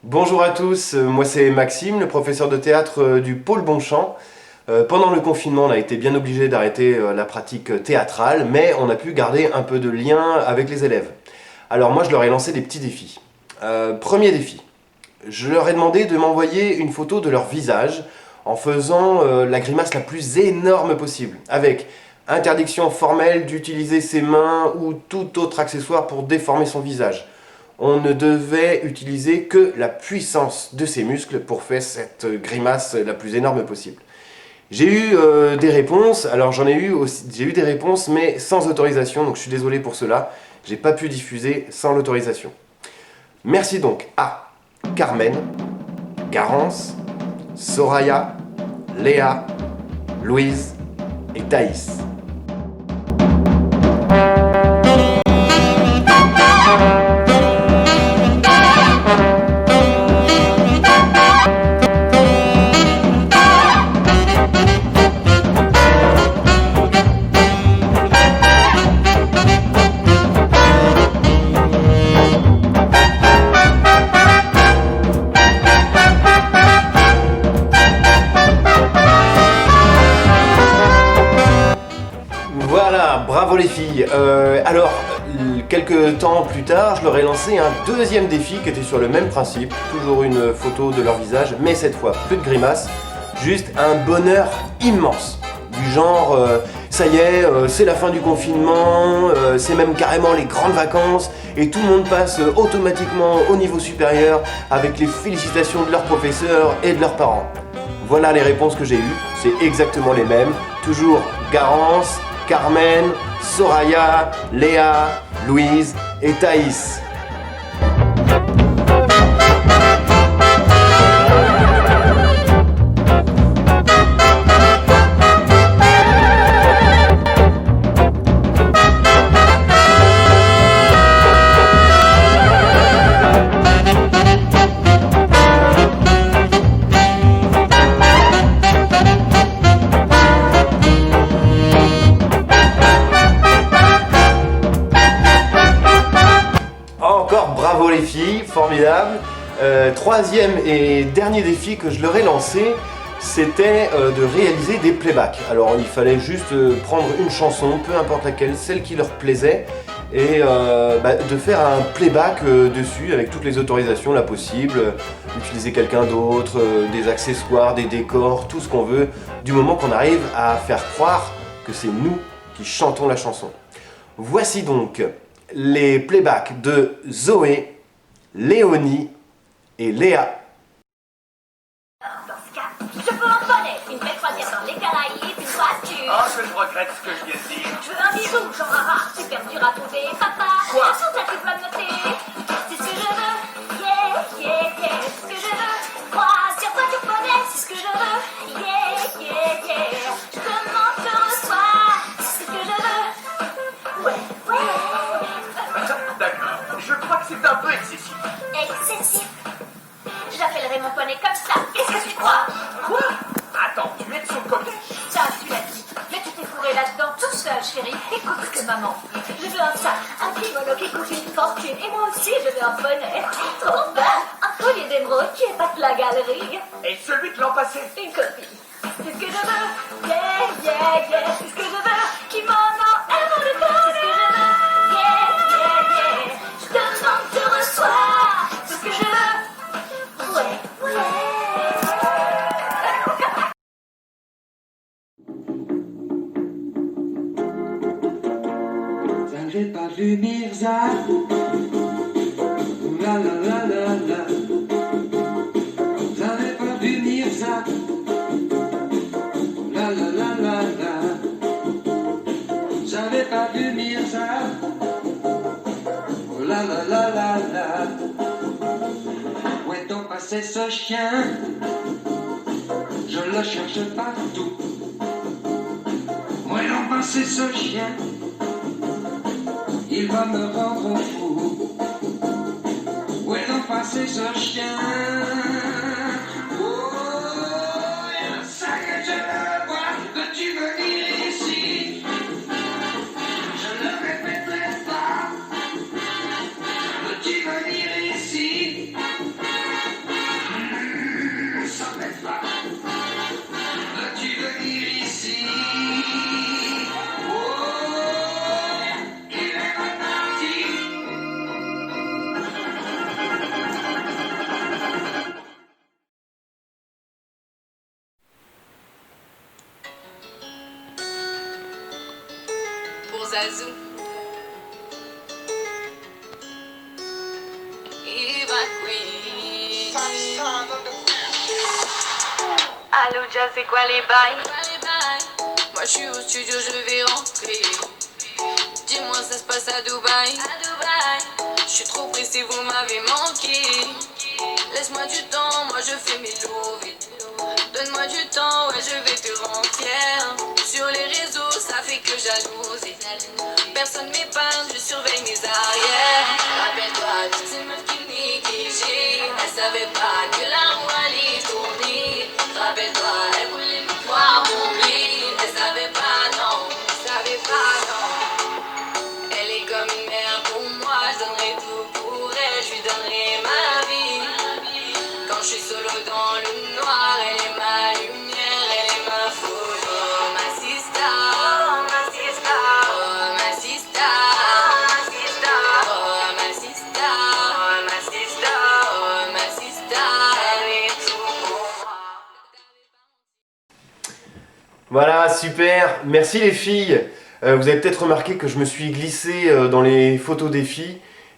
Bonjour à tous, moi c'est Maxime, le professeur de théâtre du Pôle Bonchamp. Pendant le confinement, on a été bien obligé d'arrêter la pratique théâtrale, mais on a pu garder un peu de lien avec les élèves. Alors moi je leur ai lancé des petits défis. Premier défi, je leur ai demandé de m'envoyer une photo de leur visage en faisant la grimace la plus énorme possible, avec interdiction formelle d'utiliser ses mains ou tout autre accessoire pour déformer son visage. On ne devait utiliser que la puissance de ses muscles pour faire cette grimace la plus énorme possible. J'ai eu des réponses, alors j'ai eu des réponses mais sans autorisation, donc je suis désolé pour cela, j'ai pas pu diffuser sans l'autorisation. Merci donc à Carmen, Garance, Soraya, Léa, Louise et Thaïs. Voilà, bravo les filles. Quelques temps plus tard, je leur ai lancé un deuxième défi qui était sur le même principe, toujours une photo de leur visage, mais cette fois plus de grimaces, juste un bonheur immense. Du genre, ça y est, c'est la fin du confinement, c'est même carrément les grandes vacances, et tout le monde passe automatiquement au niveau supérieur avec les félicitations de leurs professeurs et de leurs parents. Voilà les réponses que j'ai eues, c'est exactement les mêmes, toujours Garance, Carmen, Soraya, Léa, Louise et Thaïs. Encore bravo les filles, formidable. Troisième et dernier défi que je leur ai lancé, c'était de réaliser des playbacks. Alors il fallait juste prendre une chanson, peu importe laquelle, celle qui leur plaisait, et de faire un playback dessus avec toutes les autorisations là possibles, utiliser quelqu'un d'autre, des accessoires, des décors, tout ce qu'on veut, du moment qu'on arrive à faire croire que c'est nous qui chantons la chanson. Voici donc les playbacks de Zoé, Léonie et Léa. Dans ce cas, je veux un bonnet, une belle croisière dans les Caraïbes, une voiture. Oh, je regrette ce que je viens de dire. Je veux un bijou, genre rare, super dur à trouver. Papa, Quoi? un là tu dois me noter. C'est ce que je veux, yeah, yeah, yeah. C'est ce que je veux, croisière, voiture, bonnet. C'est ce que je veux, yeah, yeah, yeah. Je demande, je reçois. C'est ce que je veux, ouais, ouais. D'accord, je crois que c'est un peu excessif. Excessif. J'appellerai mon poney comme ça. Qu'est-ce que tu crois? Quoi? Attends, tu es de son côté? Ça, tu l'as dit. Mais tu t'es fourré là-dedans tout seul, chérie. Écoute ce que maman dit. Je veux un sac, un kimono qui coûte une fortune. Et moi aussi, je veux un bonnet. Trop bas. Un collier d'émeraude qui est pas de la galerie. Et celui de l'an passé? Une copie. C'est ce que je veux. Yeah, yeah, yeah. C'est ce que je veux. Kimono, elle me le donne. C'est ce que je veux. Yeah, yeah, yeah. Je demande, je reçois. C'est ce que je veux. Ouais, ouais. J'avais pas vu Mirza. La la la la la. J'avais pas vu Mirza. La la la la la. J'avais pas vu Mirza. La la la la la. Où est donc passé ce chien? Je le cherche partout. Où est donc passé ce chien? Il va me rendre fou. Où est donc passé ce chien? Oh, ça que je le vois, veux-tu venir ici? Je le répéterai pas. Veux-tu venir ici? oiseau. Eva Queen. Allô, Jazz, c'est quoi les bails? Moi je suis au studio, je vais rentrer. Dis-moi, ça se passe à Dubaï. Je suis trop pressé, vous m'avez manqué. Laisse-moi du temps, moi je fais mes lots vite. Donne-moi du temps, ouais, je vais te rendre fier. Sur les réseaux, ça fait que jalousie. Personne m'épargne, je surveille mes arrières. Rappelle-toi, toutes ces meufs qui me négligeaient. Elles savaient pas que la roue allait tourner. Rappelle-toi, elles voulaient me voir mourir. Elles savaient pas, non, elles savaient pas, non. Elle est comme une mère pour moi, je donnerai tout pour elle, je lui donnerai ma vie. Quand je suis solo dans le noir, elle est ma lumière, elle est ma photo. Oh ma sister, oh ma sister, oh ma sister, oh ma sister, oh ma sister, oh ma sister, elle est tout pour moi. Voilà, super. Merci les filles. Vous avez peut-être remarqué que je me suis glissé dans les photos des filles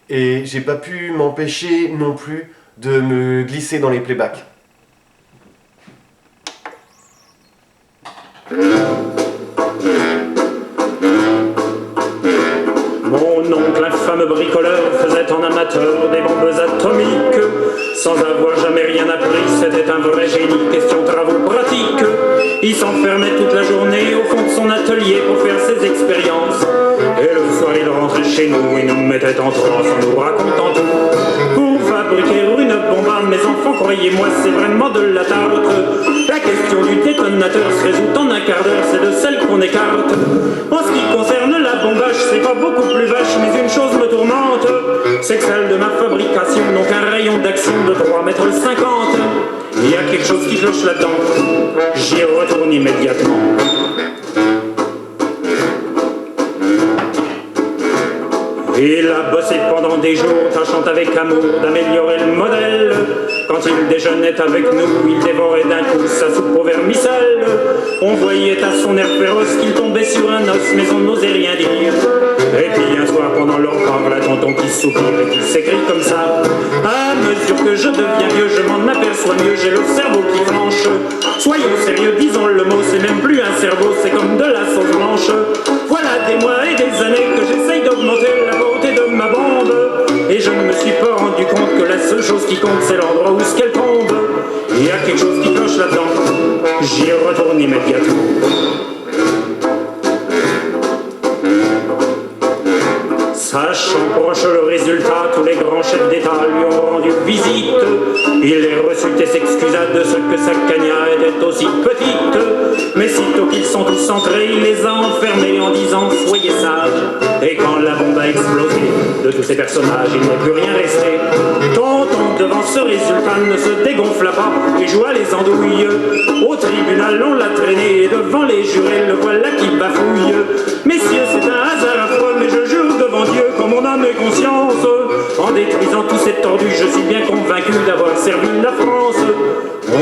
et j'ai pas pu m'empêcher non plus de me glisser dans les playbacks. Mon oncle, un fameux bricoleur, faisait en amateur des bombes atomiques. Sans avoir jamais rien appris, c'était un vrai génie, question travaux pratiques. Il s'enfermait toute la journée au fond de son atelier pour faire ses expériences. Et le soir il rentrait chez nous et nous mettait en transe en nous racontant tout. Pour fabriquer une bombe à mes enfants, croyez-moi, c'est vraiment de la tarte. La question du détonateur se résout en un quart d'heure, c'est de celle qu'on écarte. En ce qui concerne la bombage, c'est pas beaucoup plus vache, mais une chose me tourmente, c'est que celle de ma fabrication n'ont qu'un rayon d'action de 3,50 m. Il y a quelque chose qui cloche là-dedans, j'y retourne immédiatement. Il a bossé pendant des jours, tâchant avec amour d'améliorer le modèle. Quand il déjeunait avec nous, il dévorait d'un coup sa soupe au vermicelle. On voyait à son air féroce qu'il tombait sur un os, mais on n'osait rien dire. Et puis un soir pendant le repas, voilà tonton qui soupire et qui s'écrie comme ça. À mesure que je deviens vieux, je m'en aperçois mieux, j'ai le cerveau qui flanche. Soyons sérieux, disons le mot, c'est même plus un cerveau, c'est comme de la sauce blanche. Voilà des mois et des années que j'essaye d'augmenter la beauté de ma bombe. Et je ne me suis pas rendu compte que la seule chose qui compte, c'est l'endroit où ce qu'elle tombe. Il y a quelque chose qui cloche là-dedans, j'y retourne immédiatement. Sachant proche le résultat, tous les grands chefs d'État lui ont rendu visite. Il les reçut et s'excusa de ce que sa cagna était aussi petite. Mais sitôt qu'ils sont tous entrés, il les a enfermés en disant « Soyez sages ». Et quand la bombe a explosé, de tous ces personnages, il n'est plus rien resté. Tonton, devant ce résultat, ne se dégonfla pas et joua les andouilles. Au tribunal, on l'a traîné et devant les jurés, le voilà qui bafouille. Messieurs, c'est un hasard affreux, mais je jure devant Dieu, comme mon âme et conscience, en détruisant tous ces tordus, je suis bien convaincu d'avoir servi la France.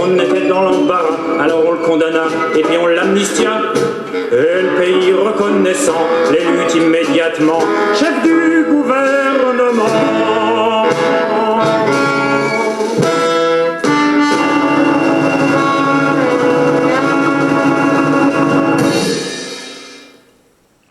On était dans l'embarras, alors on le condamna, et puis on l'amnistia. Et le pays reconnaissant, l'élut immédiatement chef du